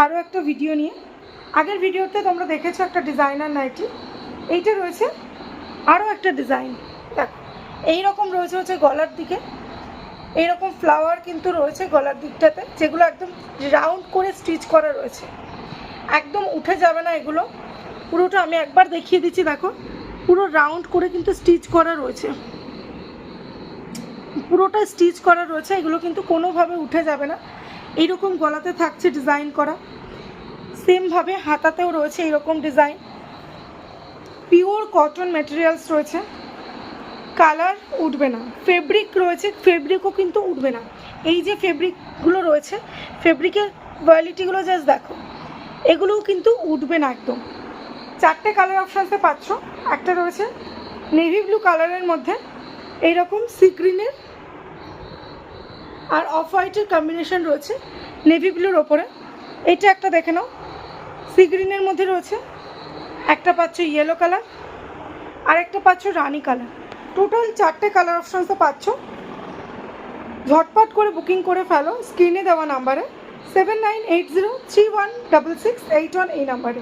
আরও একটা ভিডিও নিয়ে। আগের ভিডিওতে তোমরা দেখেছো একটা ডিজাইনার নাইটি, এইটা রয়েছে আরও একটা ডিজাইন। দেখো এইরকম রয়েছে হচ্ছে গলার দিকে, এইরকম ফ্লাওয়ার কিন্তু রয়েছে গলার দিকটাতে, যেগুলো একদম রাউন্ড করে স্টিচ করা রয়েছে, একদম উঠে যাবে না এগুলো। পুরোটা আমি একবার দেখিয়ে দিচ্ছি, দেখো পুরো রাউন্ড করে কিন্তু স্টিচ করা রয়েছে, পুরোটা স্টিচ করা রয়েছে, এগুলো কিন্তু কোনোভাবে উঠে যাবে না। এইরকম গলাতে থাকছে ডিজাইন করা, সেমভাবে হাতাতেও রয়েছে এইরকম ডিজাইন। পিওর কটন ম্যাটেরিয়ালস রয়েছে, কালার উঠবে না, ফেব্রিক রয়েছে, ফেব্রিকও কিন্তু উঠবে না। এই যে ফেব্রিকগুলো রয়েছে, ফেব্রিকের কোয়ালিটিগুলো জাস্ট দেখো, এগুলোও কিন্তু উঠবে না একদম। 4টে কালার অপশানসে পাচ্ছ। একটা রয়েছে নেভি ব্লু কালারের মধ্যে এইরকম সি গ্রিনের আর অফ হোয়াইটের কম্বিনেশন রয়েছে নেভি ব্লুর ওপরে। এইটা একটা দেখে নাও, সি গ্রিনের মধ্যে রয়েছে। একটা পাচ্ছ ইয়েলো কালার, আর একটা পাচ্ছ রানি কালার। টোটাল 4টে কালার অপশানসে পাচ্ছ। ঝটপট করে বুকিং করে ফেলো স্ক্রিনে দেওয়া নাম্বারে 7980316681 এই নাম্বারে।